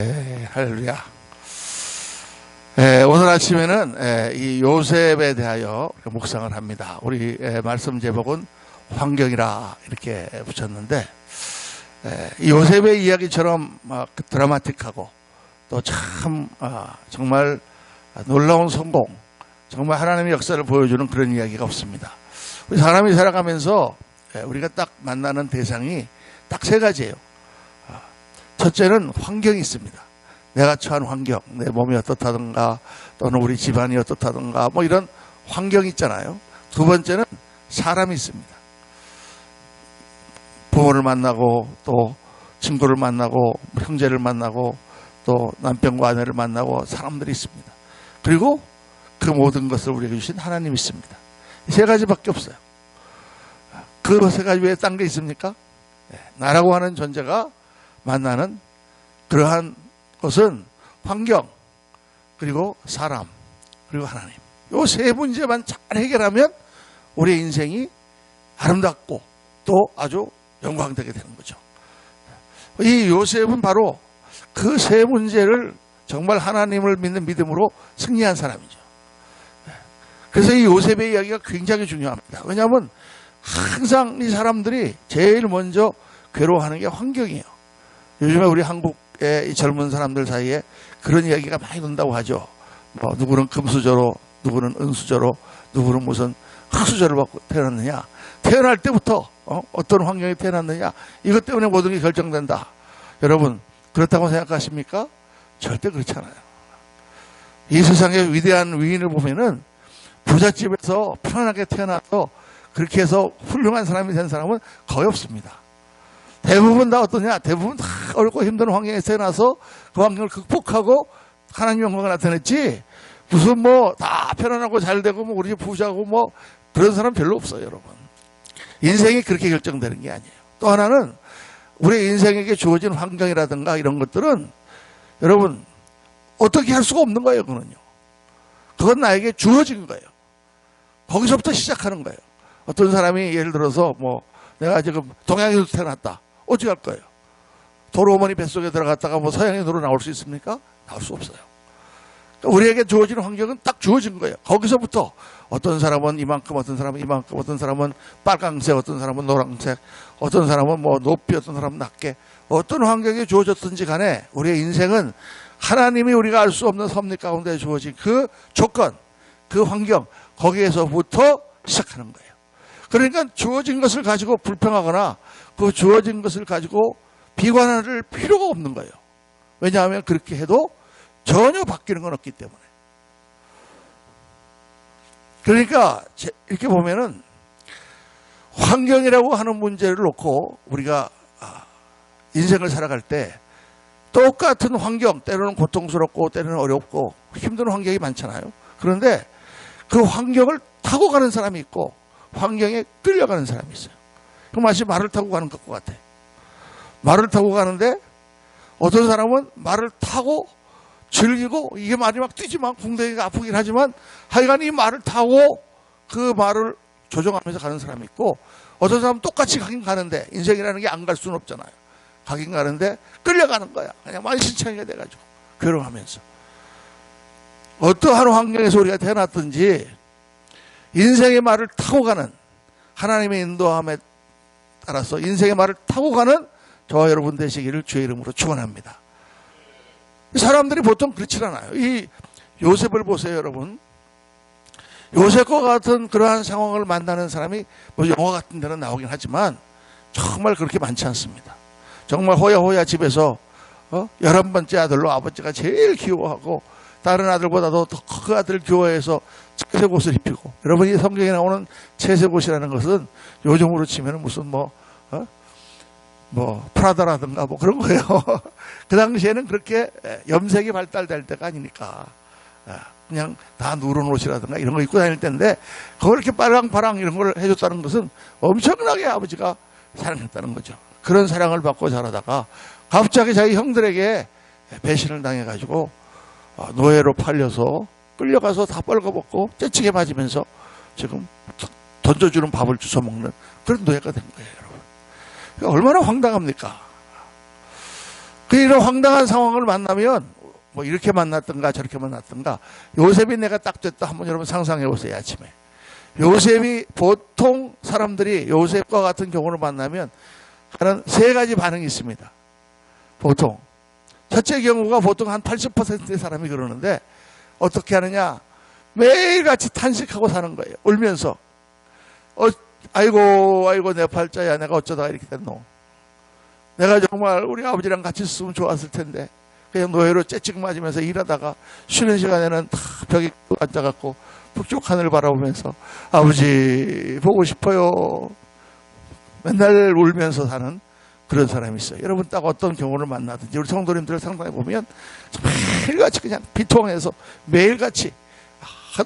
할렐루야. 오늘 아침에는 이 요셉에 대하여 묵상을 합니다. 우리 말씀 제목은 환경이라 이렇게 붙였는데, 이 요셉의 이야기처럼 막 드라마틱하고 또 참 정말 놀라운 성공, 정말 하나님의 역사를 보여주는 그런 이야기가 없습니다. 우리 사람이 살아가면서 우리가 딱 만나는 대상이 딱 세 가지예요. 첫째는 환경이 있습니다. 내가 처한 환경, 내 몸이 어떻다든가 또는 우리 집안이 어떻다든가 뭐 이런 환경이 있잖아요. 두 번째는 사람이 있습니다. 부모를 만나고 또 친구를 만나고 형제를 만나고 또 남편과 아내를 만나고 사람들이 있습니다. 그리고 그 모든 것을 우리에게 주신 하나님이 있습니다. 이 세 가지밖에 없어요. 그 세 가지 외에 딴 게 있습니까? 나라고 하는 존재가 만나는 그러한 것은 환경, 그리고 사람, 그리고 하나님. 이 세 문제만 잘 해결하면 우리의 인생이 아름답고 또 아주 영광되게 되는 거죠. 이 요셉은 바로 그 세 문제를 정말 하나님을 믿는 믿음으로 승리한 사람이죠. 그래서 이 요셉의 이야기가 굉장히 중요합니다. 왜냐하면 항상 이 사람들이 제일 먼저 괴로워하는 게 환경이에요. 요즘에 우리 한국의 이 젊은 사람들 사이에 그런 이야기가 많이 돈다고 하죠. 뭐 누구는 금수저로, 누구는 은수저로, 누구는 무슨 흙수저를 받고 태어났느냐. 태어날 때부터 어떤 환경에 태어났느냐. 이것 때문에 모든 게 결정된다. 여러분 그렇다고 생각하십니까? 절대 그렇지 않아요. 이 세상의 위대한 위인을 보면은 부잣집에서 편안하게 태어나서 그렇게 해서 훌륭한 사람이 된 사람은 거의 없습니다. 대부분 다 어떠냐? 대부분 다 어렵고 힘든 환경에 태어나서 그 환경을 극복하고 하나님의 영광을 나타냈지, 무슨 뭐 다 편안하고 잘 되고 뭐 우리 부자고 뭐 그런 사람 별로 없어요, 여러분. 인생이 그렇게 결정되는 게 아니에요. 또 하나는 우리 인생에게 주어진 환경이라든가 이런 것들은 여러분 어떻게 할 수가 없는 거예요, 그거는요. 그건 나에게 주어진 거예요. 거기서부터 시작하는 거예요. 어떤 사람이 예를 들어서 뭐 내가 지금 동양에서 태어났다. 어찌 할 거예요? 도로 어머니 뱃속에 들어갔다가 뭐 서양인으로 나올 수 있습니까? 나올 수 없어요. 그러니까 우리에게 주어진 환경은 딱 주어진 거예요. 거기서부터 어떤 사람은 이만큼, 어떤 사람은 이만큼, 어떤 사람은 빨강색, 어떤 사람은 노란색, 어떤 사람은 뭐 높이, 어떤 사람은 낮게, 어떤 환경에 주어졌든지 간에 우리의 인생은 하나님이 우리가 알 수 없는 섭리 가운데 주어진 그 조건, 그 환경, 거기에서부터 시작하는 거예요. 그러니까 주어진 것을 가지고 불평하거나 그 주어진 것을 가지고 비관할 필요가 없는 거예요. 왜냐하면 그렇게 해도 전혀 바뀌는 건 없기 때문에. 그러니까 이렇게 보면은 환경이라고 하는 문제를 놓고 우리가 인생을 살아갈 때 똑같은 환경, 때로는 고통스럽고 때로는 어렵고 힘든 환경이 많잖아요. 그런데 그 환경을 타고 가는 사람이 있고 환경에 끌려가는 사람이 있어요. 그 마치 말을 타고 가는 것과 같아. 말을 타고 가는데 어떤 사람은 말을 타고 즐기고 이게 말이 막 뛰지만 궁뎅이가 아프긴 하지만 하여간 이 말을 타고 그 말을 조종하면서 가는 사람이 있고, 어떤 사람은 똑같이 가긴 가는데 인생이라는 게 안 갈 수는 없잖아요. 가긴 가는데 끌려가는 거야. 그냥 만신창이가 돼가지고 괴로워하면서. 어떠한 환경에서 우리가 태어났든지 인생의 말을 타고 가는, 하나님의 인도함에 따라서 인생의 말을 타고 가는 저와 여러분 되시기를 주의 이름으로 축원합니다. 사람들이 보통 그렇지 않아요. 이 요셉을 보세요, 여러분. 요셉과 같은 그러한 상황을 만나는 사람이 뭐 영화 같은 데는 나오긴 하지만 정말 그렇게 많지 않습니다. 정말 호야호야 집에서 11번째 아들로 아버지가 제일 귀여워하고 다른 아들보다도 더 그 아들을 귀여워해서 채색 옷을 입히고, 여러분이 성경에 나오는 채색 옷이라는 것은 요즘으로 치면 무슨 뭐 프라다라든가 뭐 그런 거예요. 그 당시에는 그렇게 염색이 발달될 때가 아니니까 그냥 다 누런 옷이라든가 이런 거 입고 다닐 때인데, 그걸 이렇게 빨랑빨랑 이런 걸 해줬다는 것은 엄청나게 아버지가 사랑했다는 거죠. 그런 사랑을 받고 자라다가 갑자기 자기 형들에게 배신을 당해가지고 노예로 팔려서 끌려가서 다 뻘거벗고 째치게 맞으면서 지금 던져주는 밥을 주워 먹는 그런 노예가 된 거예요, 여러분. 얼마나 황당합니까? 이런 황당한 상황을 만나면 뭐 이렇게 만났던가 저렇게 만났던가 요셉이 내가 딱 됐다 한번 여러분 상상해 보세요. 아침에 요셉이 보통 사람들이 요셉과 같은 경우를 만나면 하는 세 가지 반응이 있습니다. 보통 첫째 경우가 보통 한 80%의 사람이 그러는데 어떻게 하느냐, 매일같이 탄식하고 사는 거예요. 울면서 아이고 내 팔자야, 내가 어쩌다가 이렇게 됐노, 내가 정말 우리 아버지랑 같이 있으면 좋았을 텐데 그냥 노예로 째찍 맞으면서 일하다가 쉬는 시간에는 다 벽에 앉아갖고 북쪽 하늘 바라보면서 아버지 보고 싶어요, 맨날 울면서 사는 그런 사람이 있어요. 여러분 딱 어떤 경우를 만나든지 우리 성도님들을 상담해 보면 매일같이 그냥 비통해서 매일같이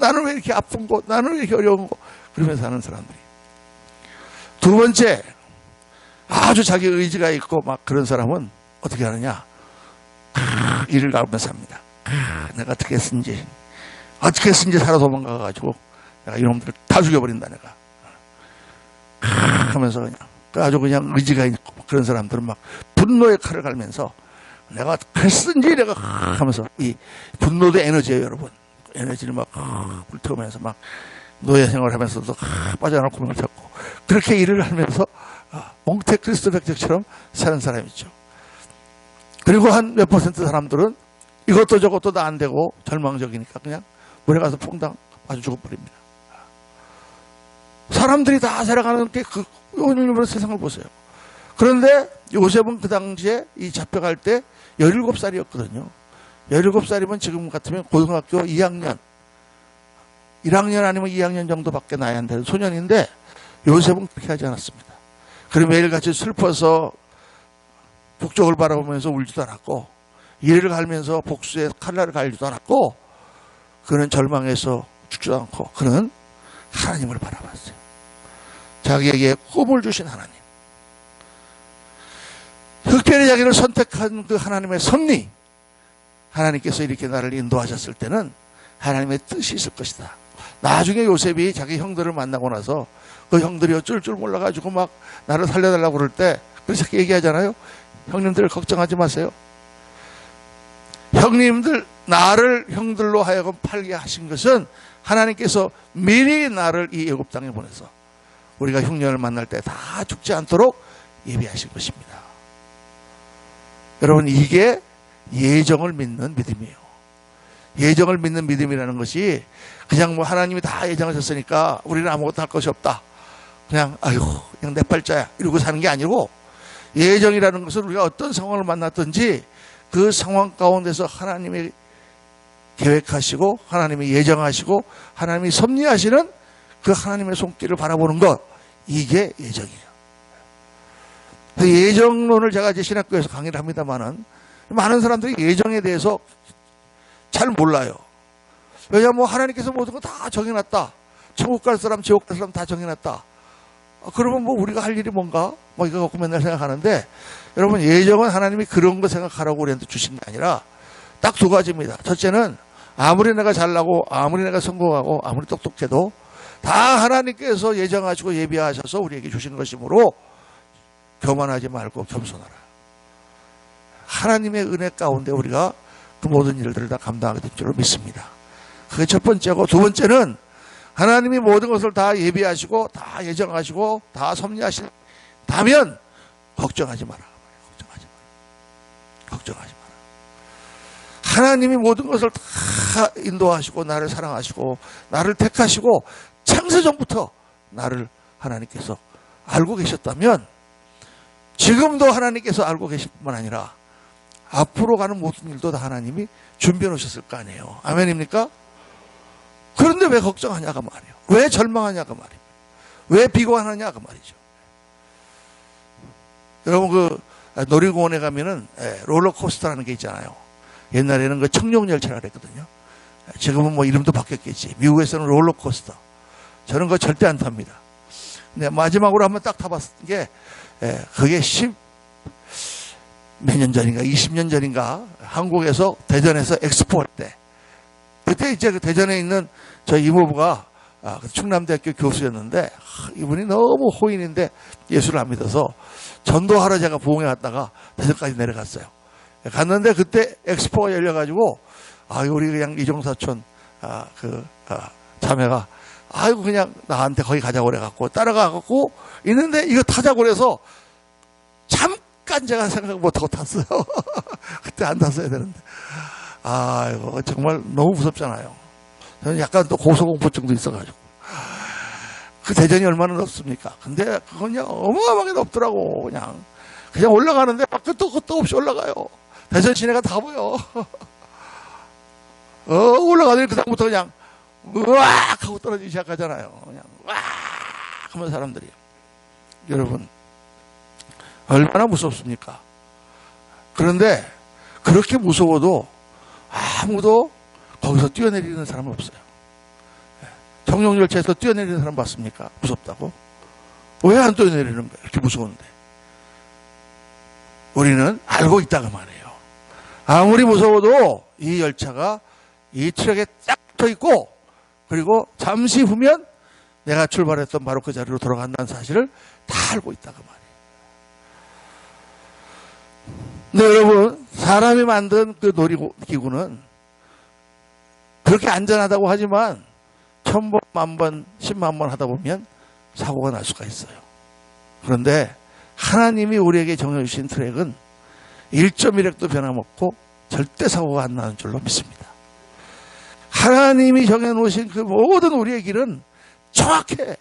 나는 왜 이렇게 아픈 거, 나는 왜 이렇게 어려운 거, 그러면서 사는 사람들이. 두 번째, 아주 자기 의지가 있고 막 그런 사람은 어떻게 하느냐, 일을 가면서 합니다. 내가 어떻게 했는지 살아 도망가가지고 내가 이놈들 다 죽여버린다 내가 하면서 그냥 아주 그냥 의지가 있고 그런 사람들은 막 분노의 칼을 갈면서 내가 했는지 내가 하면서, 이 분노도 에너지예요 여러분. 에너지를 막 불태우면서 막 노예 생활을 하면서도 빠져나올 구멍을 찾고 그렇게 일을 하면서 몽테크리스토 백작처럼 사는 사람이 있죠. 그리고 한 몇 퍼센트 사람들은 이것도 저것도 다 안 되고 절망적이니까 그냥 물에 가서 퐁당 빠져 죽어버립니다. 사람들이 다 살아가는 게 오늘 세상을 보세요. 그런데 요셉은 그 당시에 이 잡혀갈 때 17살이었거든요. 17살이면 지금 같으면 고등학교 2학년, 1학년 아니면 2학년 정도밖에 나야 안 되는 소년인데 요셉은 그렇게 하지 않았습니다. 그리고 매일같이 슬퍼서 북쪽을 바라보면서 울지도 않았고 이를 갈면서 복수의 칼날을 갈지도 않았고 그는 절망해서 죽지도 않고 그는 하나님을 바라봤어요. 자기에게 꿈을 주신 하나님, 특별히 자기를 선택한 그 하나님의 섭리, 하나님께서 이렇게 나를 인도하셨을 때는 하나님의 뜻이 있을 것이다. 나중에 요셉이 자기 형들을 만나고 나서 그 형들이 어쩔 줄 몰라가지고 막 나를 살려달라고 그럴 때 그래서 얘기하잖아요. 형님들 걱정하지 마세요. 형님들, 나를 형들로 하여금 팔게 하신 것은 하나님께서 미리 나를 이 애굽 땅에 보내서 우리가 흉년을 만날 때 다 죽지 않도록 예비하신 것입니다. 여러분, 이게 예정을 믿는 믿음이에요. 예정을 믿는 믿음이라는 것이 그냥 뭐 하나님이 다 예정하셨으니까 우리는 아무것도 할 것이 없다, 그냥 그냥 내 팔자야 이러고 사는 게 아니고, 예정이라는 것은 우리가 어떤 상황을 만났든지 그 상황 가운데서 하나님이 계획하시고 하나님이 예정하시고 하나님이 섭리하시는 그 하나님의 손길을 바라보는 것, 이게 예정이에요. 예정론을 제가 이제 신학교에서 강의를 합니다만은 많은 사람들이 예정에 대해서 잘 몰라요. 왜냐하면 뭐 하나님께서 모든 거 다 정해놨다, 천국 갈 사람 지옥 갈 사람 다 정해놨다, 그러면 뭐 우리가 할 일이 뭔가 뭐 이거 갖고 맨날 생각하는데, 여러분 예정은 하나님이 그런 거 생각하라고 우리한테 주신 게 아니라 딱 두 가지입니다. 첫째는 아무리 내가 잘나고 아무리 내가 성공하고 아무리 똑똑해도 다 하나님께서 예정하시고 예비하셔서 우리에게 주신 것이므로 교만하지 말고 겸손하라. 하나님의 은혜 가운데 우리가 그 모든 일들을 다 감당하게 될 줄로 믿습니다. 그게 첫 번째고, 두 번째는 하나님이 모든 것을 다 예비하시고 다 예정하시고 다 섭리하신다면 걱정하지 마라. 걱정하지 마라. 하나님이 모든 것을 다 인도하시고 나를 사랑하시고 나를 택하시고 창세전부터 나를 하나님께서 알고 계셨다면 지금도 하나님께서 알고 계실 뿐만 아니라 앞으로 가는 모든 일도 다 하나님이 준비해 놓으셨을 거 아니에요. 아멘입니까? 그런데 왜 걱정하냐가 말이에요. 왜 절망하냐가 말이에요. 왜 비관하냐가 말이죠. 여러분 그 놀이공원에 가면은 롤러코스터라는 게 있잖아요. 옛날에는 그 청룡열차라 그랬거든요. 지금은 뭐 이름도 바뀌었겠지. 미국에서는 롤러코스터. 저는 그거 절대 안 탑니다. 근데 마지막으로 한번 딱 타봤던 게 그게 몇 년 전인가 20년 전인가 한국에서 대전에서 엑스포 할 때, 그때 이제 그 대전에 있는 저희 이모부가 충남대학교 교수였는데 이분이 너무 호인인데 예수를 안 믿어서 전도하러 제가 부흥회 갔다가 대전까지 내려갔어요. 갔는데 그때 엑스포가 열려가지고 우리 그냥 이종사촌 자매가 아이고 그냥 나한테 거기 가자고 그래갖고 따라가갖고 있는데 이거 타자고 그래서 잠깐 제가 생각 못하고 탔어요. 그때 안 탔어야 되는데 이거 정말 너무 무섭잖아요. 저는 약간 또 고소공포증도 있어가지고 그 대전이 얼마나 높습니까? 근데 그건 그냥 어마어마하게 높더라고. 그냥 올라가는데 끝도 없이 올라가요. 대전 시내가 다 보여. 올라가더니 그다음부터 그냥 으악 하고 떨어지기 시작하잖아요. 그냥 으악 하면 사람들이. 여러분 얼마나 무섭습니까? 그런데 그렇게 무서워도 아무도 거기서 뛰어내리는 사람은 없어요. 정령열차에서 뛰어내리는 사람 봤습니까? 무섭다고? 왜 안 뛰어내리는 거예요? 이렇게 무서운데. 우리는 알고 있다가 말이에요. 아무리 무서워도 이 열차가 이 트럭에 딱 붙어 있고 그리고 잠시 후면 내가 출발했던 바로 그 자리로 돌아간다는 사실을 다 알고 있다가 말이에요. 근데 여러분 사람이 만든 그 놀이기구는 그렇게 안전하다고 하지만 1000번, 10,000번, 10만 번 하다 보면 사고가 날 수가 있어요. 그런데 하나님이 우리에게 정해주신 트랙은 1.1획도 변함없고 절대 사고가 안 나는 줄로 믿습니다. 하나님이 정해놓으신 그 모든 우리의 길은 정확해.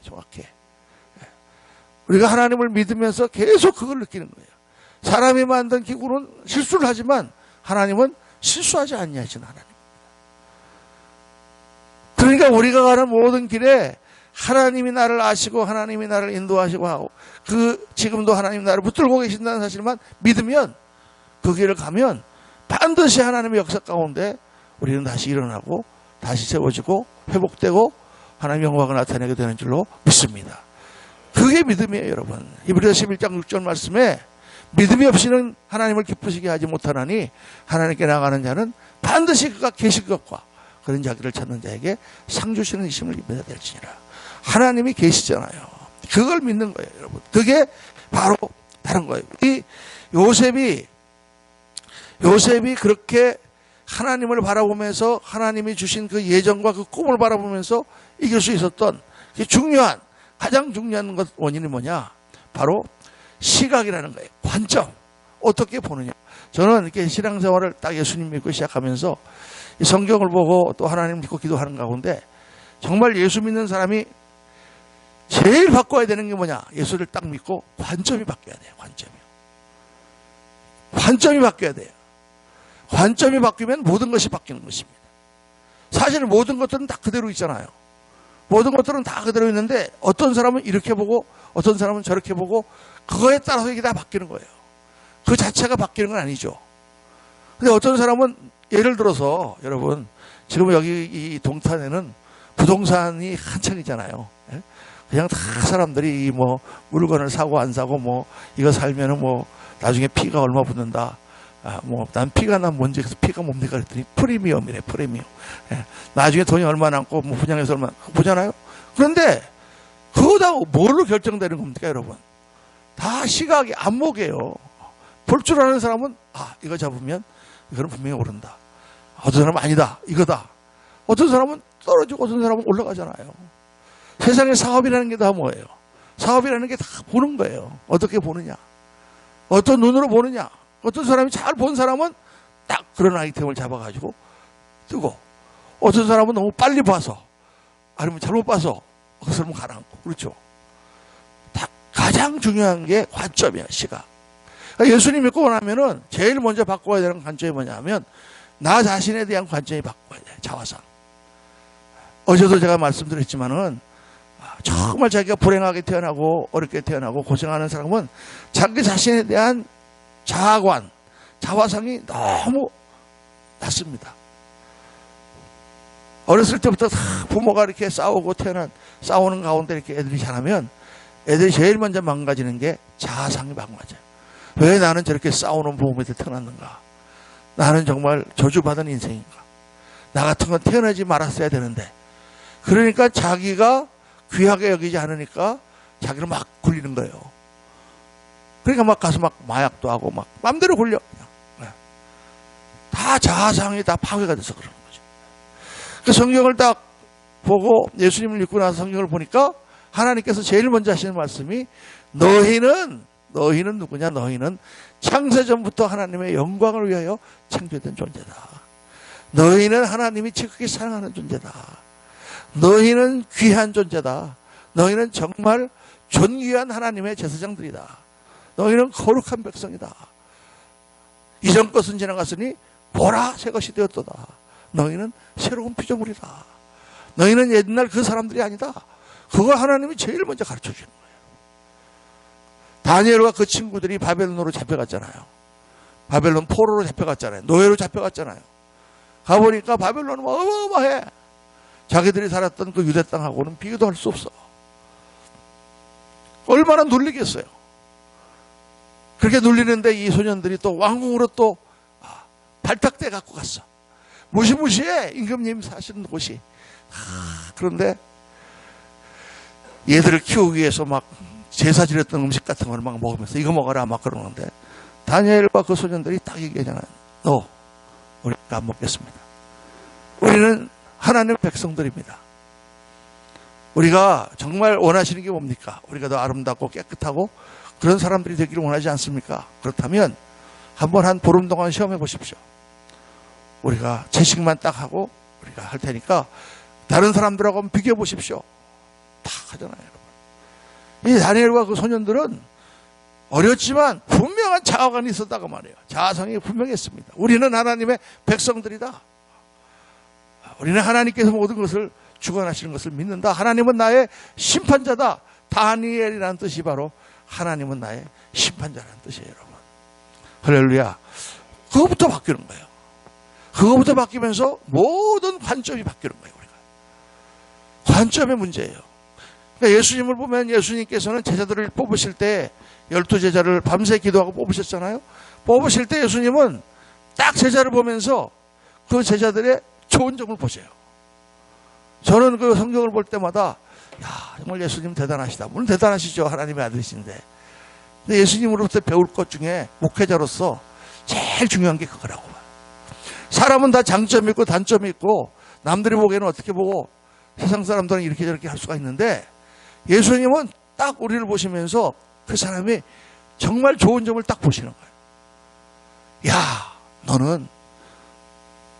우리가 하나님을 믿으면서 계속 그걸 느끼는 거예요. 사람이 만든 기구는 실수를 하지만 하나님은 실수하지 아니하신 하나님. 그러니까 우리가 가는 모든 길에 하나님이 나를 아시고 하나님이 나를 인도하시고 하고 지금도 하나님 나를 붙들고 계신다는 사실만 믿으면 그 길을 가면 반드시 하나님의 역사 가운데 우리는 다시 일어나고 다시 세워지고 회복되고 하나님의 영광을 나타내게 되는 줄로 믿습니다. 그게 믿음이에요, 여러분. 히브리서 11장 6절 말씀에 믿음이 없이는 하나님을 기쁘시게 하지 못하나니 하나님께 나가는 자는 반드시 그가 계실 것과 그런 자기를 찾는 자에게 상 주시는 이심을 입어야 될지니라. 하나님이 계시잖아요. 그걸 믿는 거예요, 여러분. 그게 바로 다른 거예요. 이 요셉이 그렇게 하나님을 바라보면서 하나님이 주신 그 예정과 그 꿈을 바라보면서 이길 수 있었던 가장 중요한 원인이 뭐냐? 바로 시각이라는 거예요. 관점. 어떻게 보느냐. 저는 이렇게 신앙생활을 딱 예수님 믿고 시작하면서 이 성경을 보고 또 하나님 믿고 기도하는 가운데 정말 예수 믿는 사람이 제일 바꿔야 되는 게 뭐냐? 예수를 딱 믿고 관점이 바뀌어야 돼요. 관점이 바뀌어야 돼요. 관점이 바뀌면 모든 것이 바뀌는 것입니다. 사실 모든 것들은 다 그대로 있잖아요. 모든 것들은 다 그대로 있는데 어떤 사람은 이렇게 보고 어떤 사람은 저렇게 보고 그거에 따라서 이게 다 바뀌는 거예요. 그 자체가 바뀌는 건 아니죠. 근데 어떤 사람은 예를 들어서 여러분 지금 여기 이 동탄에는 부동산이 한창이잖아요. 그냥 다 사람들이 뭐 물건을 사고 안 사고 뭐 이거 살면은 뭐 나중에 피가 얼마 붙는다. 뭐 난 피가 난 뭔지 그래서 피가 뭡니까 그랬더니 프리미엄이래. 프리미엄. 나중에 돈이 얼마 남고 뭐 분양해서 얼마 보잖아요. 그런데 그거 다 뭘로 결정되는 겁니까 여러분? 다 시각이 안목이에요. 볼 줄 아는 사람은 이거 잡으면 이거는 분명히 오른다. 어떤 사람은 아니다. 이거다. 어떤 사람은 떨어지고 어떤 사람은 올라가잖아요. 세상에 사업이라는 게 다 뭐예요? 사업이라는 게 다 보는 거예요. 어떻게 보느냐. 어떤 눈으로 보느냐. 어떤 사람이 잘 본 사람은 딱 그런 아이템을 잡아가지고 뜨고 어떤 사람은 너무 빨리 봐서 아니면 잘못 봐서 그 사람은 가라앉고 그렇죠. 가장 중요한 게 관점이야. 시각. 예수님 믿고 나면은 제일 먼저 바꿔야 되는 관점이 뭐냐면 나 자신에 대한 관점이 바꿔야 돼. 자화상. 어제도 제가 말씀드렸지만은 정말 자기가 불행하게 태어나고 어렵게 태어나고 고생하는 사람은 자기 자신에 대한 자아관, 자화상이 너무 낮습니다. 어렸을 때부터 부모가 이렇게 싸우는 가운데 이렇게 애들이 자라면 애들이 제일 먼저 망가지는 게 자아상이 망가져요. 왜 나는 저렇게 싸우는 부모 밑에 태어났는가? 나는 정말 저주받은 인생인가? 나 같은 건 태어나지 말았어야 되는데. 그러니까 자기가 귀하게 여기지 않으니까 자기를 막 굴리는 거예요. 그러니까 막 가서 막 마약도 하고 막 맘대로 굴려. 다 자아상이 다 파괴가 돼서 그러는 거죠. 그 성경을 딱 보고 예수님을 믿고 나서 성경을 보니까 하나님께서 제일 먼저 하시는 말씀이 너희는 누구냐? 너희는 창세전부터 하나님의 영광을 위하여 창조된 존재다. 너희는 하나님이 지극히 사랑하는 존재다. 너희는 귀한 존재다. 너희는 정말 존귀한 하나님의 제사장들이다. 너희는 거룩한 백성이다. 이전 것은 지나갔으니 보라 새 것이 되었도다. 너희는 새로운 피조물이다. 너희는 옛날 그 사람들이 아니다. 그걸 하나님이 제일 먼저 가르쳐 주는 거예요. 다니엘과 그 친구들이 바벨론으로 잡혀갔잖아요. 바벨론 포로로 잡혀갔잖아요. 노예로 잡혀갔잖아요. 가보니까 바벨론은 어마어마해. 자기들이 살았던 그 유대 땅하고는 비교도 할 수 없어. 얼마나 눌리겠어요. 그렇게 눌리는데 이 소년들이 또 왕궁으로 또 발탁돼 갖고 갔어. 무시무시해. 임금님 사시는 곳이. 그런데 얘들을 키우기 위해서 막 제사 지냈던 음식 같은 걸 막 먹으면서 이거 먹어라 막 그러는데 다니엘과 그 소년들이 딱 얘기하잖아요. 우리가 안 먹겠습니다. 우리는 하나님의 백성들입니다. 우리가 정말 원하시는 게 뭡니까? 우리가 더 아름답고 깨끗하고 그런 사람들이 되기를 원하지 않습니까? 그렇다면 한번 한 보름 동안 시험해 보십시오. 우리가 채식만 딱 하고 우리가 할 테니까 다른 사람들하고 한번 비교해 보십시오. 다 하잖아요, 여러분. 이 다니엘과 그 소년들은 어렸지만 분명한 자아관이 있었다고 말해요. 자아성이 분명했습니다. 우리는 하나님의 백성들이다. 우리는 하나님께서 모든 것을 주관하시는 것을 믿는다. 하나님은 나의 심판자다. 다니엘이라는 뜻이 바로 하나님은 나의 심판자라는 뜻이에요, 여러분. 할렐루야. 그거부터 바뀌는 거예요. 그거부터 바뀌면서 모든 관점이 바뀌는 거예요, 우리가. 관점의 문제예요. 그러니까 예수님을 보면 예수님께서는 제자들을 뽑으실 때 12제자를 밤새 기도하고 뽑으셨잖아요. 뽑으실 때 예수님은 딱 제자를 보면서 그 제자들의 좋은 점을 보세요. 저는 그 성경을 볼 때마다 정말 예수님 대단하시다. 물론 대단하시죠. 하나님의 아들이신데. 근데 예수님으로부터 배울 것 중에 목회자로서 제일 중요한 게 그거라고 봐요. 사람은 다 장점이 있고 단점이 있고 남들이 보기에는 어떻게 보고 세상 사람들은 이렇게 저렇게 할 수가 있는데 예수님은 딱 우리를 보시면서 그 사람이 정말 좋은 점을 딱 보시는 거예요. 야, 너는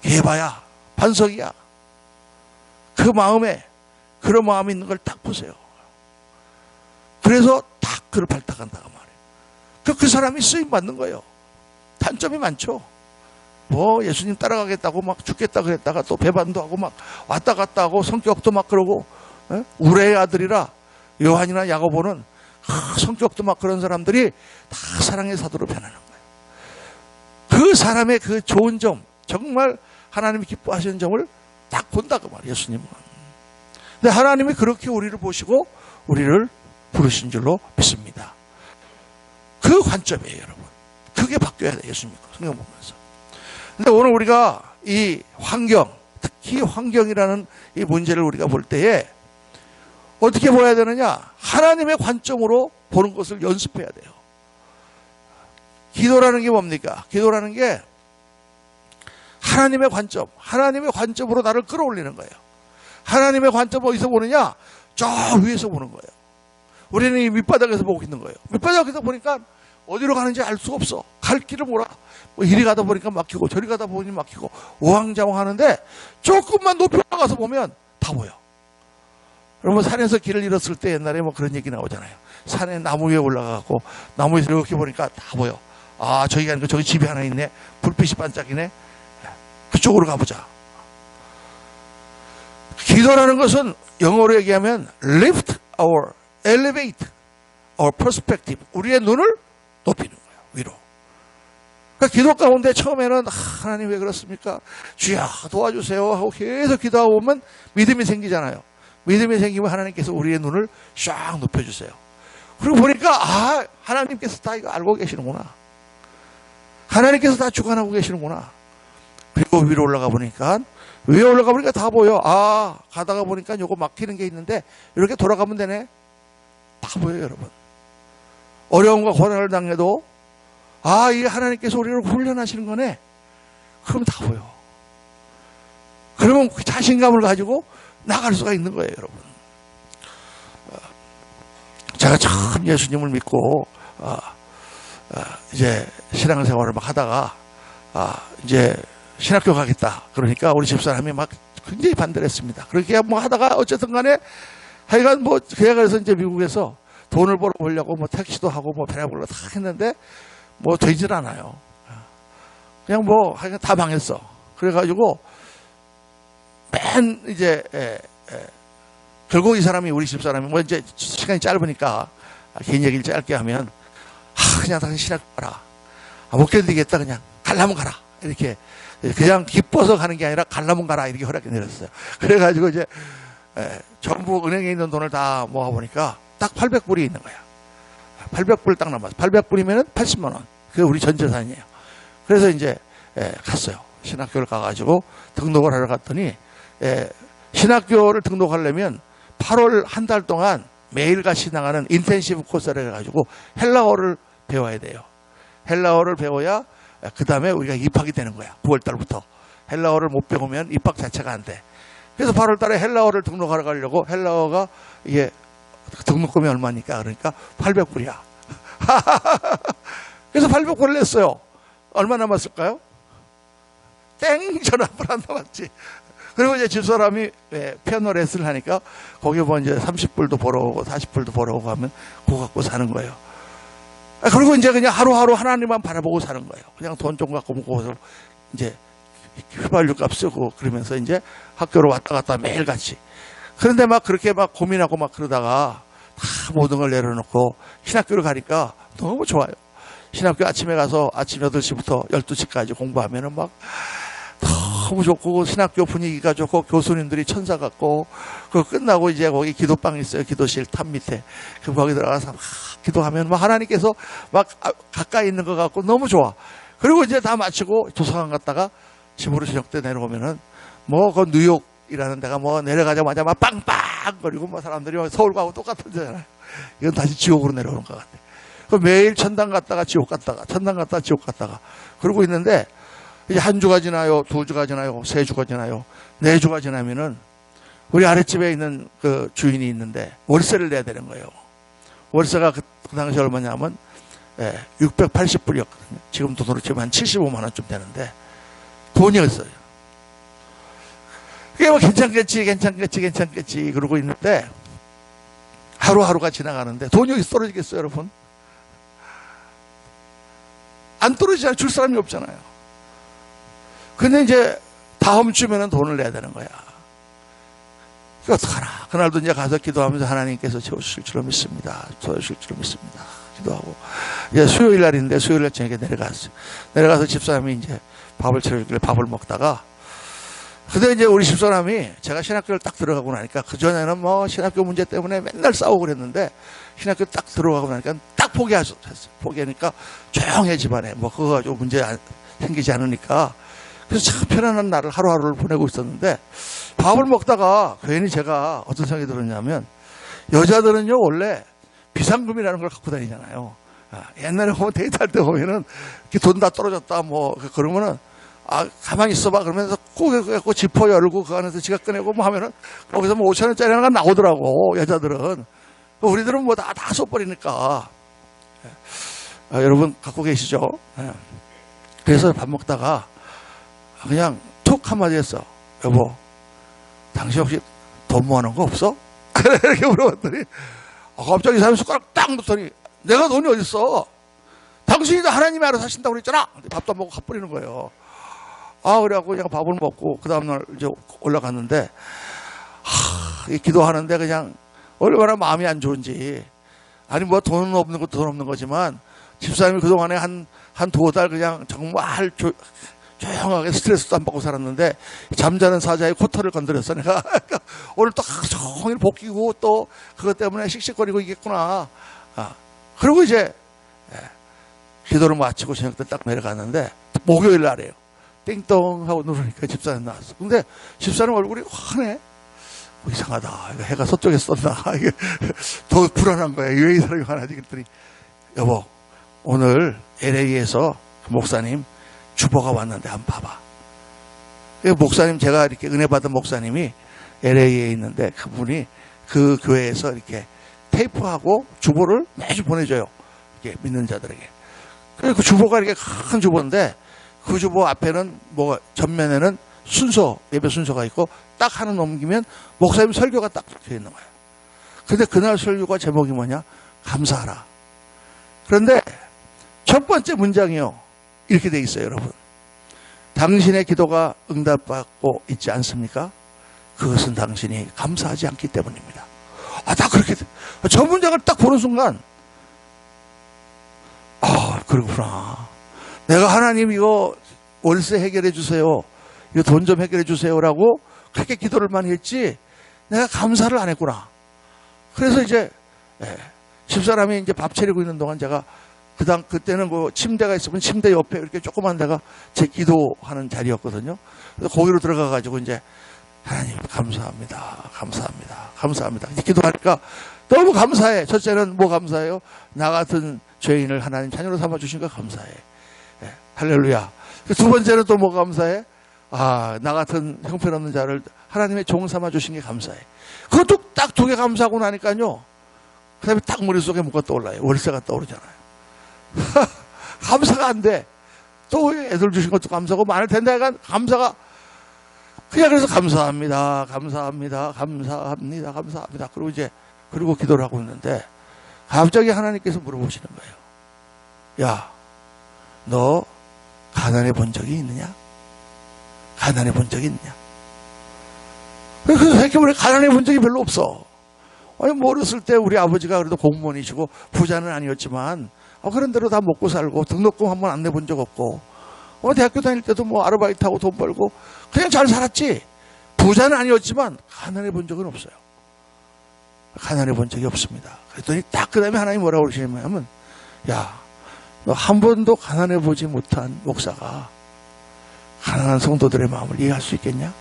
개바야, 반석이야. 그 마음에 그런 마음이 있는 걸 딱 보세요. 그래서 딱 그를 발탁한다고 말해요. 그 사람이 쓰임 받는 거예요. 단점이 많죠. 뭐 예수님 따라가겠다고 막 죽겠다 그랬다가 또 배반도 하고 막 왔다 갔다 하고 성격도 막 그러고 우레의 아들이라 요한이나 야고보는 성격도 막 그런 사람들이 다 사랑의 사도로 변하는 거예요. 그 사람의 그 좋은 점, 정말 하나님이 기뻐하시는 점을 딱 본다고 말이에요, 예수님은. 근데 하나님이 그렇게 우리를 보시고 우리를 부르신 줄로 믿습니다. 그 관점이에요, 여러분. 그게 바뀌어야 돼요, 예수님 성경 보면서. 근데 오늘 우리가 이 환경, 특히 환경이라는 이 문제를 우리가 볼 때에 어떻게 보아야 되느냐? 하나님의 관점으로 보는 것을 연습해야 돼요. 기도라는 게 뭡니까? 기도라는 게 하나님의 관점으로 나를 끌어올리는 거예요. 하나님의 관점 어디서 보느냐? 저 위에서 보는 거예요. 우리는 이 밑바닥에서 보고 있는 거예요. 밑바닥에서 보니까 어디로 가는지 알 수가 없어. 갈 길을 몰라. 뭐 이리 가다 보니까 막히고 저리 가다 보니 막히고 우왕좌왕 하는데 조금만 높이 올라가서 보면 다 보여. 여러분 산에서 길을 잃었을 때 옛날에 뭐 그런 얘기 나오잖아요. 산에 나무 위에 올라가고 나무에서 이렇게 보니까 다 보여. 아 저기가 아니고 저기 집이 하나 있네. 불빛이 반짝이네. 그쪽으로 가보자. 기도라는 것은 영어로 얘기하면 lift our, elevate our perspective. 우리의 눈을 높이는 거예요. 위로. 그러니까 기도 가운데 처음에는 하나님 왜 그렇습니까? 주여 도와주세요 하고 계속 기도하고 보면 믿음이 생기잖아요. 믿음이 생기면 하나님께서 우리의 눈을 쫙 높여주세요. 그리고 보니까 하나님께서 다 이거 알고 계시는구나. 하나님께서 다 주관하고 계시는구나. 그리고 위로 올라가 보니까 위에 올라가 보니까 다 보여. 가다가 보니까 요거 막히는 게 있는데 이렇게 돌아가면 되네. 다 보여요, 여러분. 어려움과 고난을 당해도 이게 하나님께서 우리를 훈련하시는 거네. 그럼 다 보여. 그러면 그 자신감을 가지고 나갈 수가 있는 거예요, 여러분. 제가 처음 예수님을 믿고 이제 신앙생활을 막 하다가 이제 신학교 가겠다. 그러니까 우리 집사람이 막 굉장히 반대를 했습니다. 그렇게 뭐 하다가 어쨌든 간에 하여간 뭐 그냥 그래서 이제 미국에서 돈을 벌어보려고 뭐 택시도 하고 뭐 배낭불로 다 했는데 뭐 되질 않아요. 그냥 뭐 하여간 다 망했어. 그래가지고 맨 이제 결국 이 사람이 우리 집사람이 뭐 이제 시간이 짧으니까 개인 얘기를 짧게 하면 그냥 당신 신학 가라. 못 견디겠다. 그냥 갈라면 가라. 이렇게 그냥 기뻐서 가는 게 아니라 갈라면 가라. 이렇게 허락해 내렸어요. 그래가지고 이제 전부 은행에 있는 돈을 다 모아보니까 딱 800불이 있는 거야. 800불 딱 남았어. 800불이면 80만 원. 그게 우리 전 재산이에요. 그래서 이제 갔어요. 신학교를 가가지고 등록을 하러 갔더니 신학교를 등록하려면 8월 한 달 동안 매일같이 나가는 인텐시브 코스를 해가지고 헬라어를 배워야 돼요. 헬라어를 배워야 그 다음에 우리가 입학이 되는 거야. 9월 달부터. 헬라어를 못 배우면 입학 자체가 안 돼. 그래서 8월 달에 헬라어를 등록하러 가려고 헬라어가 이게 등록금이 얼마니까 그러니까 800불이야. 그래서 800불을 냈어요. 얼마 남았을까요? 땡! 전화 한 번 안 남았지. 그리고 이제 집사람이 피아노 레슨을 하니까 거기 뭐 이제 30불도 벌어오고 40불도 벌어오고 하면 그거 갖고 사는 거예요. 그리고 이제 그냥 하루하루 하나님만 바라보고 사는 거예요. 그냥 돈 좀 갖고 먹고서 이제 휘발유 값 쓰고 그러면서 이제 학교로 왔다 갔다 매일같이. 그런데 막 그렇게 막 고민하고 막 그러다가 다 모든 걸 내려놓고 신학교를 가니까 너무 좋아요. 신학교 아침에 가서 아침 8시부터 12시까지 공부하면은 막 너무 좋고 신학교 분위기가 좋고 교수님들이 천사 같고 그 끝나고 이제 거기 기도방 있어요. 기도실 탑 밑에 그 거기 들어가서 막 기도하면 막 하나님께서 막 가까이 있는 것 같고 너무 좋아. 그리고 이제 다 마치고 도서관 갔다가 집으로 저녁 때 내려오면은 뭐 그 뉴욕이라는 데가 뭐 내려가자마자 막 빵빵거리고 뭐 사람들이 서울 가고 똑같은 데잖아요. 이건 다시 지옥으로 내려오는 것 같아. 그 매일 천당 갔다가 지옥 갔다가 천당 갔다가 지옥 갔다가 그러고 있는데 이제 한 주가 지나요, 2주가 지나요, 3주가 지나요, 4주가 지나면은 우리 아랫집에 있는 그 주인이 있는데 월세를 내야 되는 거예요. 월세가 그 당시 얼마냐면 680불이었거든요. 지금 돈으로 치면 한 75만 원쯤 되는데 돈이었어요. 그게 뭐 괜찮겠지 그러고 있는데 하루하루가 지나가는데 돈이 여기 떨어지겠어요, 여러분? 안 떨어지잖아요. 줄 사람이 없잖아요. 근데 이제 다음 주면은 돈을 내야 되는 거야. 그러니까 어떡하나. 그날도 이제 가서 기도하면서 하나님께서 채워주실 줄로 믿습니다. 도와주실 줄로 믿습니다. 기도하고. 이제 수요일 날인데 수요일 날 저녁에 내려갔어요. 내려가서 집사람이 이제 밥을 차려주길래 밥을 먹다가 근데 이제 우리 집사람이 제가 신학교를 딱 들어가고 나니까 그전에는 뭐 신학교 문제 때문에 맨날 싸우고 그랬는데 신학교 딱 들어가고 나니까 딱 포기했어요. 포기하니까 조용해 집안에. 뭐 그거 가지고 문제 생기지 않으니까 그래서 참 편안한 날을 하루하루를 보내고 있었는데 밥을 먹다가 괜히 제가 어떤 생각이 들었냐면 여자들은요 원래 비상금이라는 걸 갖고 다니잖아요. 옛날에 보면 데이트할 때 보면은 돈 다 떨어졌다 뭐 그러면은 가만히 있어봐 그러면서 꼭 지퍼 열고 그 안에서 지갑 꺼내고 뭐 하면은 거기서 뭐 5,000원짜리 하나가 나오더라고 여자들은. 우리들은 뭐 다 써버리니까. 여러분 갖고 계시죠? 그래서 밥 먹다가 그냥 툭 한마디 했어. 여보, 당신 혹시 돈 모아놓은 거 없어? 이렇게 물어봤더니 갑자기 사람이 숟가락 딱 놓더니 내가 돈이 어딨어? 당신이 하나님이 알아서 하신다고 그랬잖아. 밥도 안 먹고 가버리는 거예요. 그래갖고 그냥 밥을 먹고 그 다음날 이제 올라갔는데 기도하는데 그냥 얼마나 마음이 안 좋은지. 아니 뭐 돈 없는 것도 돈 없는 거지만 집사람이 그동안에 한 2달 그냥 정말 조용하게 스트레스도 안 받고 살았는데 잠자는 사자의 코털을 건드렸어 내가. 오늘 또 종일 볶이고 또 그것 때문에 씩씩거리고 있겠구나. 그리고 이제 기도를 마치고 저녁 때 딱 내려갔는데 목요일 날이에요. 띵동 하고 누르니까 집사님 나왔어. 근데 집사님 얼굴이 환해. 이상하다. 이거 해가 서쪽에서 떴나. 이게 더 불안한 거야. 왜 이 사람이 환하지? 그랬더니 여보 오늘 LA에서 목사님 주보가 왔는데 한번 봐봐. 목사님, 제가 이렇게 은혜 받은 목사님이 LA에 있는데 그분이 그 교회에서 이렇게 테이프하고 주보를 매주 보내줘요. 이렇게 믿는 자들에게. 그리고 그 주보가 이렇게 큰 주보인데 그 주보 앞에는 뭐 전면에는 순서, 예배 순서가 있고 딱 하나 넘기면 목사님 설교가 딱 되어 있는 거예요. 근데 그날 설교가 제목이 뭐냐? 감사하라. 그런데 첫 번째 문장이요. 이렇게 돼 있어요, 여러분. 당신의 기도가 응답받고 있지 않습니까? 그것은 당신이 감사하지 않기 때문입니다. 딱 그렇게 돼. 저 문장을 딱 보는 순간 그러구나. 내가 하나님 이거 월세 해결해 주세요. 이거 돈 좀 해결해 주세요라고 그렇게 기도를 많이 했지 내가 감사를 안 했구나. 그래서 이제 집사람이 이제 밥 차리고 있는 동안 제가 그때는 뭐 침대가 있으면 침대 옆에 이렇게 조그만 데가 제 기도하는 자리였거든요. 그래서 거기로 들어가 가지고 이제 하나님 감사합니다. 감사합니다. 감사합니다. 이제 기도하니까 너무 감사해. 첫째는 뭐 감사해요? 나 같은 죄인을 하나님 자녀로 삼아 주신 거 감사해. 할렐루야. 두 번째는 또 뭐 감사해? 나 같은 형편없는 자를 하나님의 종 삼아 주신 게 감사해. 그것도 딱 두 개 감사하고 나니까요. 그 다음에 딱 머릿속에 뭐가 떠올라요? 월세가 떠오르잖아요. 감사가 안 돼. 또 애들 주신 것도 감사하고 많을 텐데 감사가 그냥 그래서 감사합니다. 감사합니다. 감사합니다. 감사합니다. 그리고 기도를 하고 있는데 갑자기 하나님께서 물어보시는 거예요. 야, 너 가난해 본 적이 있느냐? 가난해 본 적이 있느냐? 그래서 생각해보니 가난해 본 적이 별로 없어. 아니, 뭐 어렸을 때 우리 아버지가 그래도 공무원이시고 부자는 아니었지만 그런 대로 다 먹고 살고 등록금 한 번 안 내본 적 없고 대학교 다닐 때도 뭐 아르바이트하고 돈 벌고 그냥 잘 살았지. 부자는 아니었지만 가난해 본 적은 없어요. 가난해 본 적이 없습니다. 그랬더니 딱 그 다음에 하나님이 뭐라고 그러시냐면 야, 너 한 번도 가난해 보지 못한 목사가 가난한 성도들의 마음을 이해할 수 있겠냐?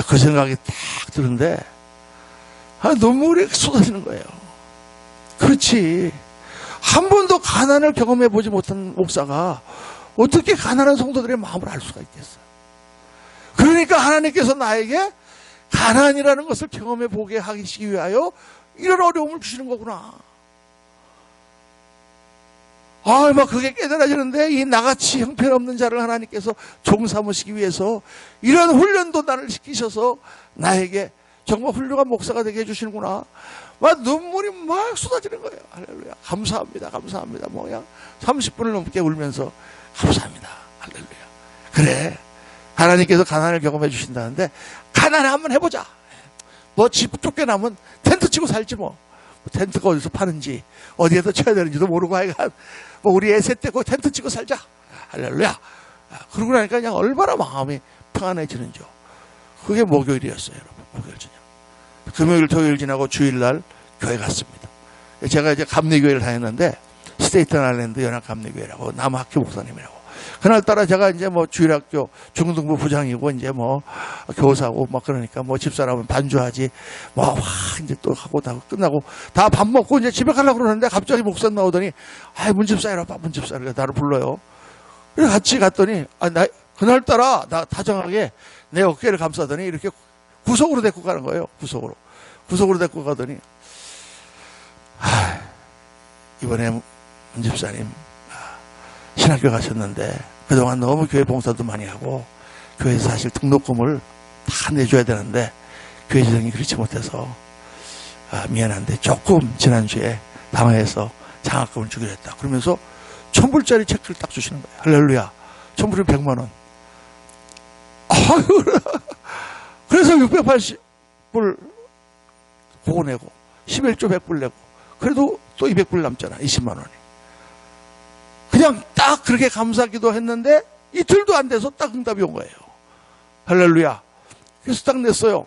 그 생각이 딱 드는데 눈물이 쏟아지는 거예요. 그렇지. 한 번도 가난을 경험해 보지 못한 목사가 어떻게 가난한 성도들의 마음을 알 수가 있겠어요? 그러니까 하나님께서 나에게 가난이라는 것을 경험해 보게 하시기 위하여 이런 어려움을 주시는 거구나. 막 그게 깨달아지는데 이 나같이 형편없는 자를 하나님께서 종 삼으시기 위해서 이런 훈련도 나를 시키셔서 나에게 정말 훌륭한 목사가 되게 해주시는구나. 막 눈물이 막 쏟아지는 거예요. 할렐루야. 감사합니다. 감사합니다. 그냥 30분을 넘게 울면서 감사합니다. 할렐루야. 그래. 하나님께서 가난을 경험해 주신다는데 가난을 한번 해보자. 뭐 집 쫓겨나면 텐트 치고 살지 뭐. 텐트가 어디서 파는지 어디에서 쳐야 되는지도 모르고 하여간 뭐 우리 애 셋 떼고 텐트 치고 살자. 할렐루야. 그러고 나니까 그냥 얼마나 마음이 평안해지는지. 그게 목요일이었어요, 여러분. 목요일 저녁. 금요일, 토요일 지나고 주일날 교회 갔습니다. 제가 이제 감리교회를 다녔는데 스테이튼 아일랜드 연합감리교회라고 남학교 목사님이라고. 그날따라 제가 이제 뭐 주일학교 중등부 부장이고 이제 뭐 교사고 막 그러니까 뭐 집사람은 반주하지 뭐 이제 또 하고 다 끝나고 다 밥 먹고 이제 집에 가려고 그러는데 갑자기 목사 나오더니 문집사이라 문집사이라 나를 불러요. 그래서 같이 갔더니 나 그날따라 나 다정하게 내 어깨를 감싸더니 이렇게 구석으로 데리고 가는 거예요. 구석으로 데리고 가더니 이번에 문집사님 신학교 가셨는데 그동안 너무 교회 봉사도 많이 하고 교회에서 사실 등록금을 다 내줘야 되는데 교회 재정이 그렇지 못해서 미안한데 조금 지난주에 당회에서 장학금을 주기로 했다. 그러면서 1,000불짜리 체크를 딱 주시는 거예요. 할렐루야. 1,000불이면 100만 원. 그래서 680불 그거 내고 11조 100불 내고 그래도 또 200불 남잖아. 20만 원이. 그냥 딱 그렇게 감사기도 했는데 이틀도 안 돼서 딱 응답이 온 거예요. 할렐루야. 그래서 딱 냈어요.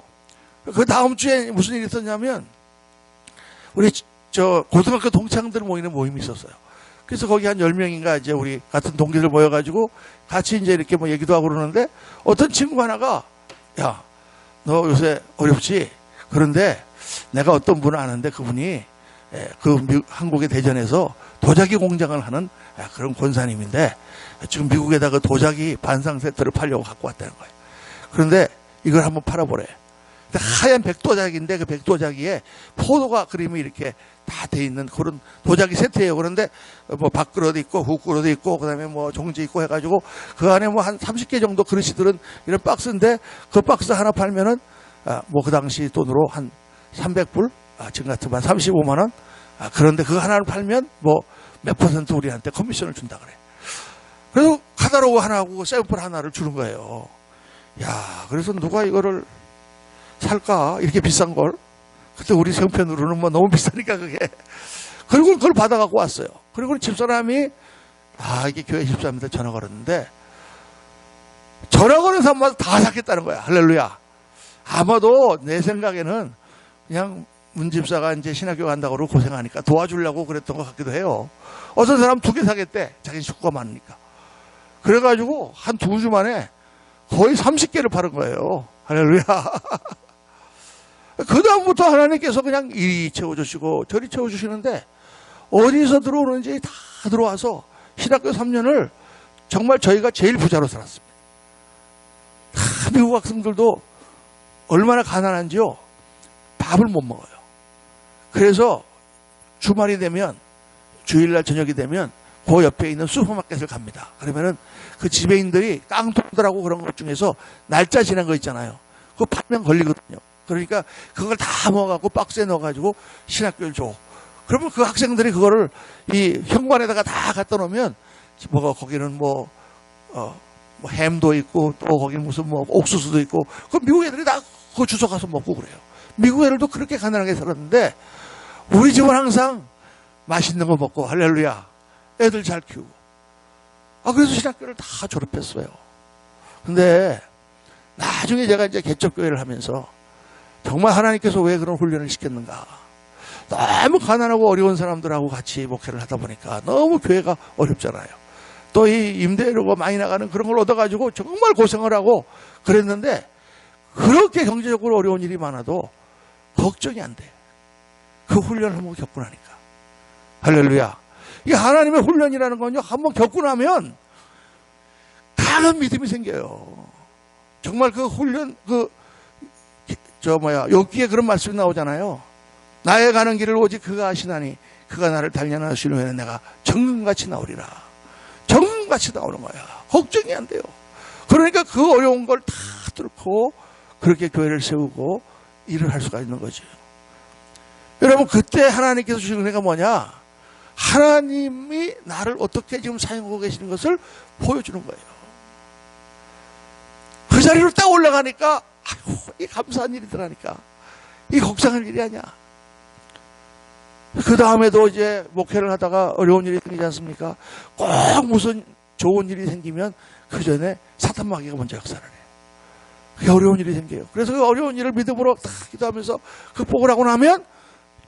그 다음 주에 무슨 일이 있었냐면 우리 고등학교 동창들 모이는 모임이 있었어요. 그래서 거기 한 10명인가 이제 우리 같은 동기들 모여가지고 같이 이제 이렇게 뭐 얘기도 하고 그러는데 어떤 친구 하나가 야, 너 요새 어렵지? 그런데 내가 어떤 분을 아는데 그분이 한국의 대전에서 도자기 공장을 하는 그런 권사님인데 지금 미국에다 그 도자기 반상 세트를 팔려고 갖고 왔다는 거예요. 그런데 이걸 한번 팔아보래. 하얀 백도자기인데 그 백도자기에 포도가 그림이 이렇게 다 돼 있는 그런 도자기 세트예요. 그런데 뭐 밥그릇 있고 국그릇 있고 그다음에 뭐 종지 있고 해가지고 그 안에 뭐 한 30개 정도 그릇이 들은 이런 박스인데 그 박스 하나 팔면은 뭐 그 당시 돈으로 한 300불, 지금 같으면 35만 원. 그런데 그거 하나를 팔면 뭐 몇 퍼센트 우리한테 커미션을 준다 그래. 그래서 카다로그 하나하고 샘플 하나를 주는 거예요. 야, 그래서 누가 이거를 살까? 이렇게 비싼 걸. 그때 우리 형편으로는 뭐 너무 비싸니까 그게. 그리고 그걸 받아갖고 왔어요. 그리고 집사람이 이게 교회 집사람한테 전화 걸었는데 전화 거는 사람마다 다 샀겠다는 거야. 할렐루야. 아마도 내 생각에는 그냥 문 집사가 이제 신학교 간다고 그러고 고생하니까 도와주려고 그랬던 것 같기도 해요. 어떤 사람 2개 사겠대. 자기 식구가 많으니까. 그래가지고 한 2주 만에 거의 30개를 파는 거예요. 할렐루야. 그 다음부터 하나님께서 그냥 이리 채워주시고 저리 채워주시는데 어디서 들어오는지 다 들어와서 신학교 3년을 정말 저희가 제일 부자로 살았습니다. 미국 학생들도 얼마나 가난한지요. 밥을 못 먹어요. 그래서 주말이 되면 주일날 저녁이 되면 그 옆에 있는 슈퍼마켓을 갑니다. 그러면은 그 지배인들이 깡통들하고 그런 것 중에서 날짜 지난 거 있잖아요. 그거 팔면 걸리거든요. 그러니까 그걸 다 모아갖고 박스에 넣어가지고 신학교를 줘. 그러면 그 학생들이 그거를 이 현관에다가 다 갖다 놓으면 뭐 거기는 뭐 햄도 있고 또 거기는 무슨 뭐 옥수수도 있고 그 미국 애들이 다 그거 주워 가서 먹고 그래요. 미국 애들도 그렇게 가난하게 살았는데 우리 집은 항상 맛있는 거 먹고 할렐루야. 애들 잘 키우고. 그래서 신학교를 다 졸업했어요. 근데 나중에 제가 이제 개척교회를 하면서 정말 하나님께서 왜 그런 훈련을 시켰는가. 너무 가난하고 어려운 사람들하고 같이 목회를 하다 보니까 너무 교회가 어렵잖아요. 또 이 임대료가 많이 나가는 그런 걸 얻어가지고 정말 고생을 하고 그랬는데 그렇게 경제적으로 어려운 일이 많아도 걱정이 안 돼. 그 훈련을 한번 겪고 나니까. 할렐루야. 이 하나님의 훈련이라는 건요, 한번 겪고 나면 강한 믿음이 생겨요. 정말 그 훈련, 욥기에 그런 말씀이 나오잖아요. 나의 가는 길을 오직 그가 아시나니 그가 나를 단련하시는 후에는 내가 정금같이 나오리라. 정금같이 나오는 거야. 걱정이 안 돼요. 그러니까 그 어려운 걸 다 뚫고 그렇게 교회를 세우고 일을 할 수가 있는 거죠. 여러분, 그때 하나님께서 주신 은혜가 뭐냐? 하나님이 나를 어떻게 지금 사용하고 계시는 것을 보여주는 거예요. 그 자리로 딱 올라가니까 아이고, 이 감사한 일이더라니까. 이 걱정할 일이 아니야. 그 다음에도 이제 목회를 하다가 어려운 일이 생기지 않습니까? 꼭 무슨 좋은 일이 생기면 그 전에 사탄 마귀가 먼저 역사를 해요. 그게 어려운 일이 생겨요. 그래서 그 어려운 일을 믿음으로 딱 기도하면서 극복을 하고 나면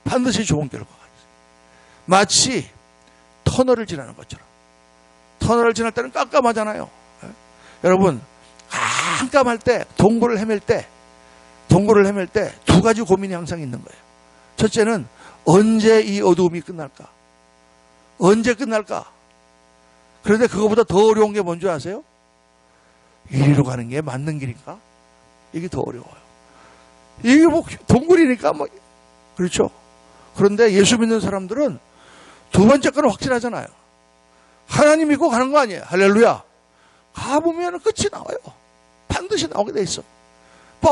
반드시 좋은 결과가 있어요. 마치 터널을 지나는 것처럼. 터널을 지날 때는 깜깜하잖아요. 여러분, 깜깜할 때, 동굴을 헤맬 때 두 가지 고민이 항상 있는 거예요. 첫째는 언제 이 어두움이 끝날까? 언제 끝날까? 그런데 그거보다 더 어려운 게 뭔지 아세요? 이리로 가는 게 맞는 길인가? 이게 더 어려워요. 이게 뭐 동굴이니까 뭐 그렇죠. 그런데 예수 믿는 사람들은 두 번째 거는 확실하잖아요. 하나님 믿고 가는 거 아니에요. 할렐루야. 가보면 끝이 나와요. 반드시 나오게 돼 있어. 뻑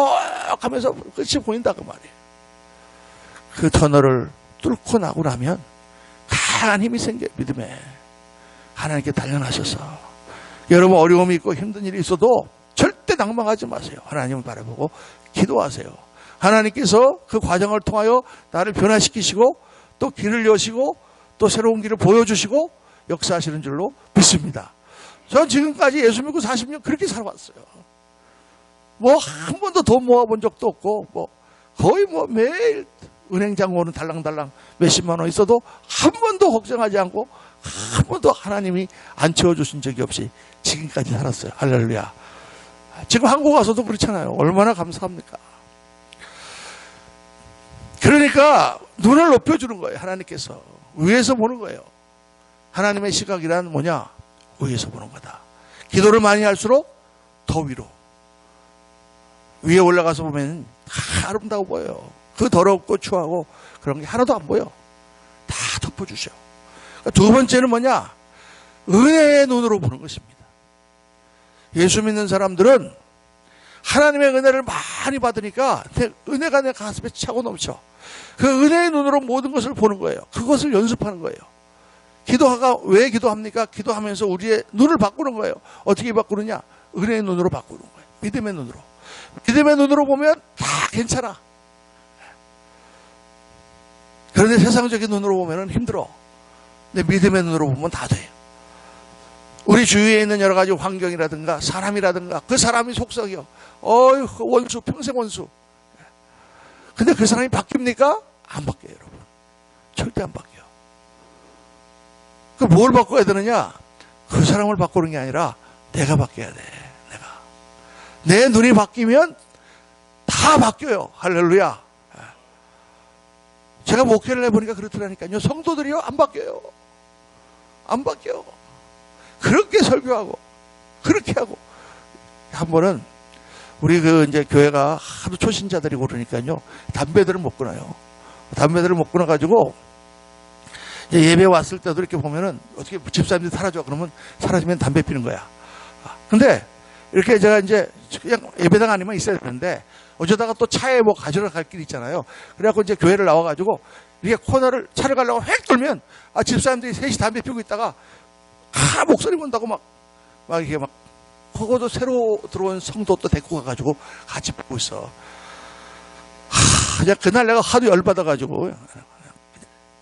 하면서 끝이 보인다 그 말이에요. 그 터널을 뚫고 나고 나면 강한 힘이 생겨요. 믿음에. 하나님께 단련하셔서 여러분 어려움이 있고 힘든 일이 있어도 절대 낭망하지 마세요. 하나님을 바라보고 기도하세요. 하나님께서 그 과정을 통하여 나를 변화시키시고 또 길을 여시고 또 새로운 길을 보여주시고 역사하시는 줄로 믿습니다. 전 지금까지 예수 믿고 40년 그렇게 살아왔어요. 뭐 한 번도 돈 모아본 적도 없고 뭐 거의 뭐 매일 은행 잔고는 달랑달랑 몇십만 원 있어도 한 번도 걱정하지 않고 한 번도 하나님이 안 채워주신 적이 없이 지금까지 살았어요. 할렐루야. 지금 한국 와서도 그렇잖아요. 얼마나 감사합니까? 그러니까 그러니까 눈을 높여주는 거예요. 하나님께서 위에서 보는 거예요. 하나님의 시각이란 뭐냐? 위에서 보는 거다. 기도를 많이 할수록 더 위로. 위에 올라가서 보면 다 아름다워 보여요. 그 더럽고 추하고 그런 게 하나도 안 보여. 다 덮어주셔. 그러니까 두 번째는 뭐냐? 은혜의 눈으로 보는 것입니다. 예수 믿는 사람들은 하나님의 은혜를 많이 받으니까 은혜가 내 가슴에 차고 넘쳐. 그 은혜의 눈으로 모든 것을 보는 거예요. 그것을 연습하는 거예요. 기도가 왜 기도합니까? 기도하면서 우리의 눈을 바꾸는 거예요. 어떻게 바꾸느냐? 은혜의 눈으로 바꾸는 거예요. 믿음의 눈으로. 믿음의 눈으로 보면 다 괜찮아. 그런데 세상적인 눈으로 보면 힘들어. 근데 믿음의 눈으로 보면 다 돼요. 우리 주위에 있는 여러 가지 환경이라든가 사람이라든가 그 사람이 속썩여. 원수, 평생 원수. 근데 그 사람이 바뀝니까? 안 바뀌어요, 여러분. 절대 안 바뀌어요. 그 뭘 바꿔야 되느냐? 그 사람을 바꾸는 게 아니라 내가 바뀌어야 돼. 내가. 내 눈이 바뀌면 다 바뀌어요. 할렐루야. 제가 목회를 해보니까 그렇더라니까요. 성도들이요, 안 바뀌어요. 안 바뀌어요. 그렇게 설교하고, 그렇게 하고. 한 번은, 우리 이제 교회가 하도 초신자들이 오르니까요, 담배들을 못 끊어요. 담배들을 못 끊어가지고, 이제 예배 왔을 때도 이렇게 보면은, 어떻게 집사님들이 사라져. 그러면 사라지면 담배 피는 거야. 근데, 이렇게 제가 이제, 그냥 예배당 아니면 있어야 되는데, 어쩌다가 또 차에 뭐 가지러 갈 길 있잖아요. 그래갖고 이제 교회를 나와가지고, 이렇게 코너를, 차를 가려고 획 돌면, 집사님들이 셋이 담배 피우고 있다가, 목소리 본다고 이렇게 그거도 새로 들어온 성도 또 데리고 가가지고 같이 보고 있어. 그냥 그날 내가 하도 열받아가지고,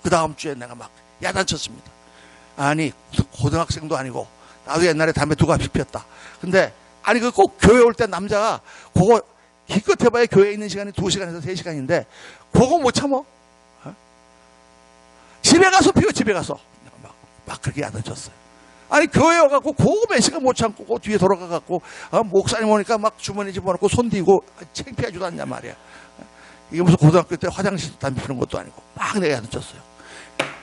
그 다음 주에 내가 막 야단쳤습니다. 아니, 고등학생도 아니고, 나도 옛날에 담배 두 갑씩 피웠다. 근데, 아니, 꼭 교회 올 때 남자가, 그거, 기껏 해봐야 교회에 있는 시간이 2시간에서 3시간인데, 그거 못 참어? 집에 가서 피워, 집에 가서. 막 그렇게 야단쳤어요. 아니, 교회 와갖고, 그거 몇 시간 못 참고, 그 뒤에 돌아가갖고, 목사님 오니까 막 주머니 집어넣고 손 뒤고, 창피하지도 않냐 말이야. 이게 무슨 고등학교 때 화장실 담배 피는 것도 아니고, 막 내가 야단쳤어요.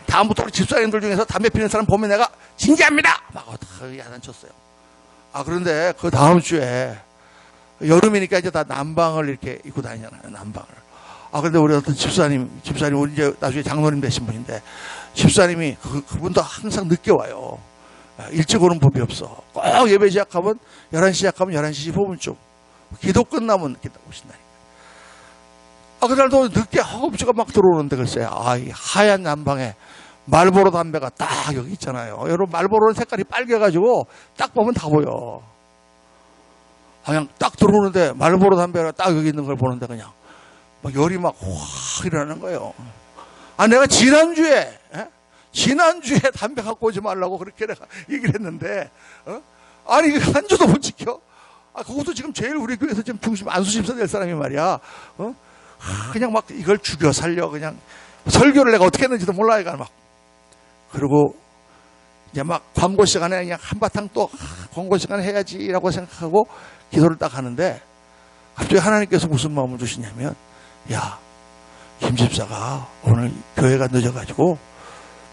다음부터 우리 집사님들 중에서 담배 피는 사람 보면 내가 징계합니다! 막 야단쳤어요. 그런데 그 다음 주에, 여름이니까 이제 다 난방을 이렇게 입고 다니잖아요, 난방을. 근데 우리 어떤 집사님, 우리 이제 나중에 장로님 되신 분인데, 집사님이 그분도 항상 늦게 와요. 일찍 오는 법이 없어. 꼭 예배 시작하면 11시 시작하면 11시 15분쯤. 기도 끝나면 늦게 오신다니까. 그날도 늦게 허겁지겁 막 들어오는데 글쎄, 이 하얀 난방에 말보로 담배가 딱 여기 있잖아요. 여러분, 말보로는 색깔이 빨개가지고 딱 보면 다 보여. 그냥 딱 들어오는데 말보로 담배가 딱 여기 있는 걸 보는데 그냥 막 열이 막 확 일어나는 거예요. 내가 지난주에 담배 갖고 오지 말라고 그렇게 내가 얘기를 했는데, 아니, 한 주도 못 지켜? 그것도 지금 제일 우리 교회에서 지금 중심, 안수심사 될 사람이 말이야. 그냥 막 이걸 죽여 살려, 그냥. 설교를 내가 어떻게 했는지도 몰라, 이가 막. 그리고 이제 막 광고 시간에 그냥 한바탕 또 광고 시간에 해야지라고 생각하고 기도를 딱 하는데, 갑자기 하나님께서 무슨 마음을 주시냐면, 야, 김 집사가 오늘 교회가 늦어가지고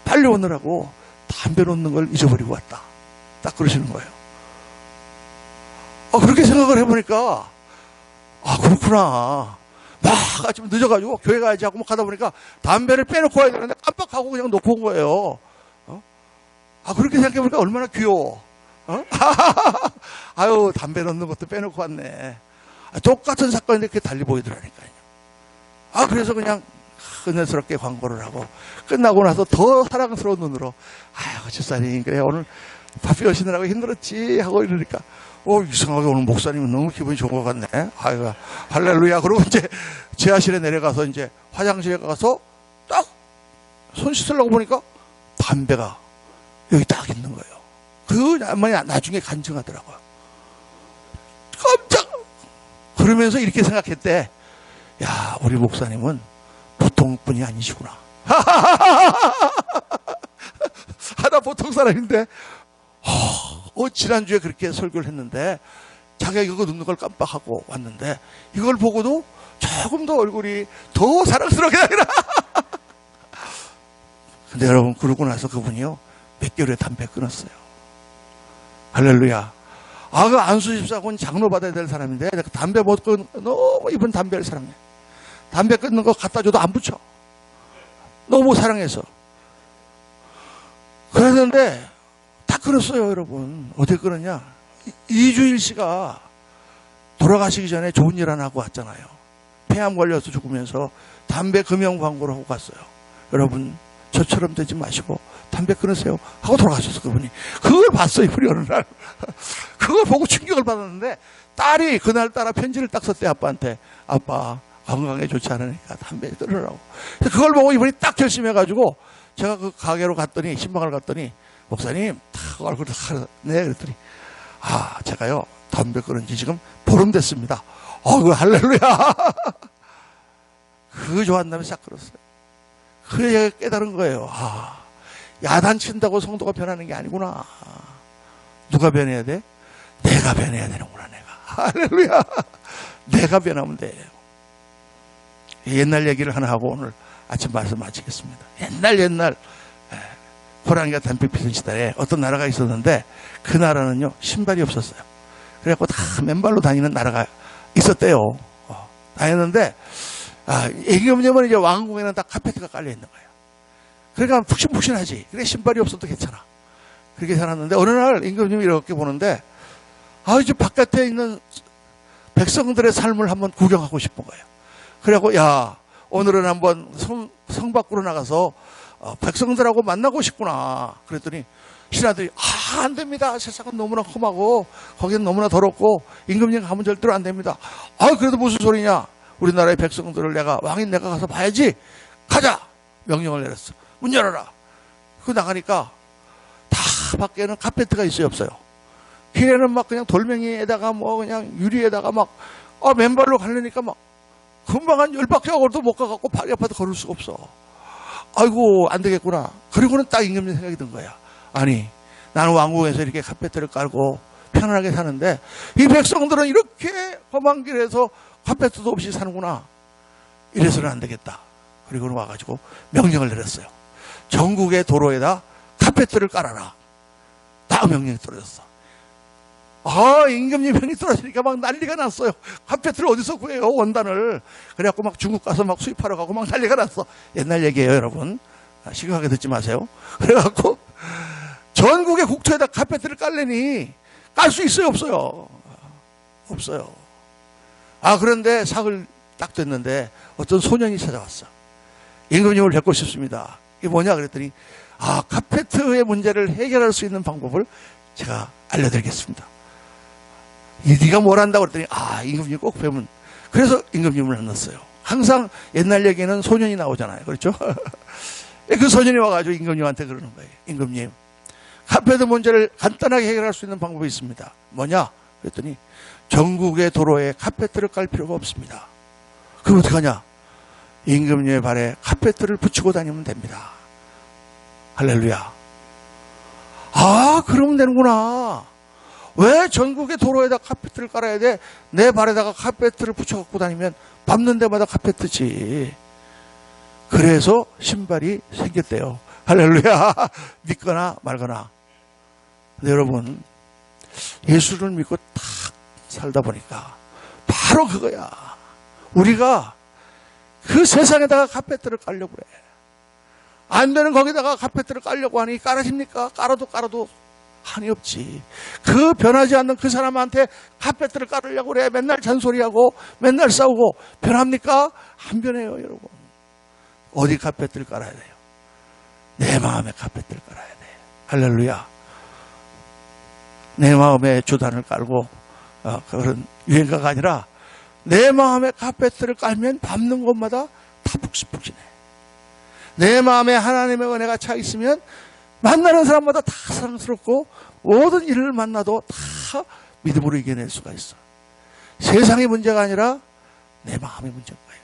빨리 오느라고 담배 놓는 걸 잊어버리고 왔다. 딱 그러시는 거예요. 그렇게 생각을 해보니까, 그렇구나. 막 아침 늦어가지고 교회 가야지 하고 막 가다 보니까 담배를 빼놓고 와야 되는데 깜빡하고 그냥 놓고 온 거예요. 그렇게 생각해보니까 얼마나 귀여워. 아유, 담배 넣는 것도 빼놓고 왔네. 똑같은 사건인데 그게 달리 보이더라니까요. 그래서 그냥 은혜스럽게 광고를 하고 끝나고 나서 더 사랑스러운 눈으로, 집사님, 그래, 오늘 밥 비우시느라고 힘들었지 하고 이러니까, 이상하게 오늘 목사님은 너무 기분이 좋은 것 같네. 할렐루야. 그러고 이제 지하실에 내려가서 이제 화장실에 가서 딱 손 씻으려고 보니까 담배가 여기 딱 있는 거예요. 그 나중에 간증하더라고요. 깜짝! 그러면서 이렇게 생각했대. 야, 우리 목사님은 보통 분이 아니시구나. 나 보통 사람인데, 지난주에 그렇게 설교를 했는데, 자기가 이거 눕는 걸 깜빡하고 왔는데 이걸 보고도 조금 더 얼굴이 더 사랑스럽게 아니라 근데 여러분 그러고 나서 그분이요 몇 개월에 담배 끊었어요. 할렐루야. 그 안수 집사고는 장로 받아야 될 사람인데 내가 담배 못 끊 너무 이분 담배를 사랑해. 담배 끊는 거 갖다 줘도 안 붙여. 너무 사랑해서. 그랬는데 다 끊었어요. 여러분 어떻게 끊었냐. 이주일 씨가 돌아가시기 전에 좋은 일 하나 하고 왔잖아요. 폐암 걸려서 죽으면서 담배 금연 광고를 하고 갔어요. 여러분 저처럼 되지 마시고 담배 끊으세요 하고 돌아가셨어. 그분이 그걸 봤어요. 이분이 어느 날 그걸 보고 충격을 받았는데 딸이 그날따라 편지를 딱 썼대. 아빠한테. 아빠 건강에 좋지 않으니까 담배 끊으라고. 그걸 보고 이분이 딱 결심해가지고 제가 그 가게로 갔더니 신방을 갔더니 목사님 탁 얼굴을 네 그랬더니 제가요 담배 끊은 지 지금 보름 됐습니다. 그 할렐루야. 그 좋아한 다음에 싹 끊었어요. 그래 제가 깨달은 거예요. 야단친다고 성도가 변하는 게 아니구나. 누가 변해야 돼? 내가 변해야 되는구나. 내가. 할렐루야. 내가 변하면 돼요. 옛날 얘기를 하나 하고 오늘 아침 말씀 마치겠습니다. 옛날 호랑이가 담배 피던 시대에 어떤 나라가 있었는데 그 나라는요 신발이 없었어요. 그래갖고 다 맨발로 다니는 나라가 있었대요. 다녔는데 애기엄님은 이제 왕궁에는 다 카페트가 깔려 있는 거예요. 그러니까 푹신푹신하지. 그래 신발이 없어도 괜찮아. 그렇게 살았는데 어느 날 임금님이 이렇게 보는데 이제 바깥에 있는 백성들의 삶을 한번 구경하고 싶은 거예요. 그래갖고 오늘은 한번 성 밖으로 나가서 백성들하고 만나고 싶구나. 그랬더니 신하들이 안 됩니다. 세상은 너무나 험하고 거기는 너무나 더럽고 임금님 가면 절대로 안 됩니다. 그래도 무슨 소리냐. 우리나라의 백성들을 왕인 내가 가서 봐야지. 가자. 명령을 내렸어. 문 열어라. 그 나가니까 다 밖에는 카페트가 있어요 없어요. 길에는 막 그냥 돌멩이에다가 그냥 유리에다가 맨발로 가려니까 금방 한 10바퀴 걸어도 못 가갖고 발이 아파도 걸을 수가 없어. 아이고 안 되겠구나. 그리고는 딱 임금님 생각이 든 거야. 아니 나는 왕궁에서 이렇게 카페트를 깔고 편안하게 사는데 이 백성들은 이렇게 험한 길에서 카페트도 없이 사는구나. 이래서는 안 되겠다. 그리고는 와가지고 명령을 내렸어요. 전국의 도로에다 카페트를 깔아라. 다 명령이 떨어졌어. 임금님 명이 떨어지니까 막 난리가 났어요. 카페트를 어디서 구해요 원단을. 그래갖고 막 중국 가서 막 수입하러 가고 막 난리가 났어. 옛날 얘기예요 여러분. 심각하게 듣지 마세요. 그래갖고 전국의 국토에다 카페트를 깔래니 깔 수 있어요 없어요? 없어요. 그런데 사흘 딱 됐는데 어떤 소년이 찾아왔어. 임금님을 뵙고 싶습니다. 이게 뭐냐 그랬더니 카페트의 문제를 해결할 수 있는 방법을 제가 알려드리겠습니다. 네가 뭘 한다고 그랬더니 임금님 꼭 뵈면. 그래서 임금님을 만났어요. 항상 옛날 얘기는 소년이 나오잖아요. 그렇죠? 그 소년이 와가지고 임금님한테 그러는 거예요. 임금님 카페트 문제를 간단하게 해결할 수 있는 방법이 있습니다. 뭐냐 그랬더니 전국의 도로에 카페트를 깔 필요가 없습니다. 그럼 어떡하냐. 임금님의 발에 카페트를 붙이고 다니면 됩니다. 할렐루야. 그러면 되는구나. 왜 전국의 도로에다 카페트를 깔아야 돼? 내 발에다가 카페트를 붙여갖고 다니면 밟는 데마다 카페트지. 그래서 신발이 생겼대요. 할렐루야. 믿거나 말거나. 근데 여러분 예수를 믿고 딱 살다 보니까 바로 그거야. 우리가 그 세상에다가 카페트를 깔려고 그래. 안 되는 거기다가 카페트를 깔려고 하니 깔아집니까? 깔아도 한이 없지. 그 변하지 않는 그 사람한테 카페트를 깔으려고 그래. 맨날 잔소리하고 맨날 싸우고 변합니까? 안 변해요 여러분. 어디 카페트를 깔아야 돼요? 내 마음에 카페트를 깔아야 돼. 할렐루야. 내 마음에 조단을 깔고 그런 유행가가 아니라 내 마음에 카페트를 깔면 밟는 곳마다 다 푹신푹신해. 내 마음에 하나님의 은혜가 차 있으면 만나는 사람마다 다 사랑스럽고 모든 일을 만나도 다 믿음으로 이겨낼 수가 있어. 세상의 문제가 아니라 내 마음의 문제인 거예요.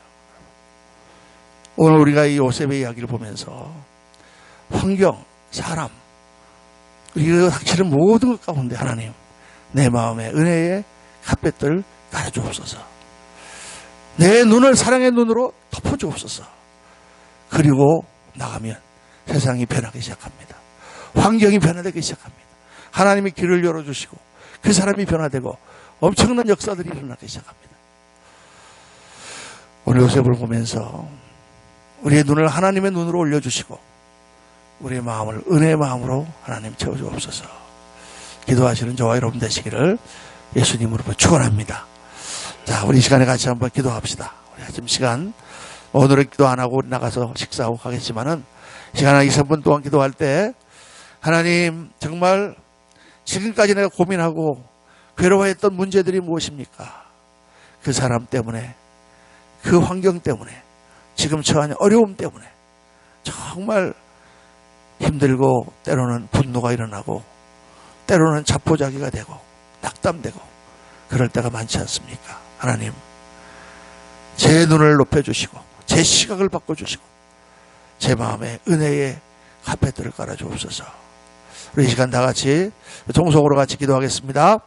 오늘 우리가 이 요셉의 이야기를 보면서 환경, 사람, 우리가 닥치는 모든 것 가운데 하나님 내 마음의 은혜에 햇볕을 깔아주옵소서. 내 눈을 사랑의 눈으로 덮어주옵소서. 그리고 나가면 세상이 변하기 시작합니다. 환경이 변화되기 시작합니다. 하나님이 길을 열어주시고 그 사람이 변화되고 엄청난 역사들이 일어나기 시작합니다. 오늘 요셉을 보면서 우리의 눈을 하나님의 눈으로 올려주시고 우리의 마음을 은혜의 마음으로 하나님 채워주옵소서. 기도하시는 저와 여러분 되시기를 예수님으로 축원합니다. 자, 우리 이 시간에 같이 한번 기도합시다. 우리 아침 시간 오늘은 기도 안 하고 나가서 식사하고 가겠지만은 시간 한 20분 동안 기도할 때 하나님 정말 지금까지 내가 고민하고 괴로워했던 문제들이 무엇입니까? 그 사람 때문에 그 환경 때문에 지금 처한 어려움 때문에 정말 힘들고 때로는 분노가 일어나고 때로는 자포자기가 되고 낙담되고 그럴 때가 많지 않습니까? 하나님 제 눈을 높여주시고 제 시각을 바꿔주시고 제 마음에 은혜의 카페트를 깔아주옵소서. 우리 이 시간 다 같이 통속으로 같이 기도하겠습니다.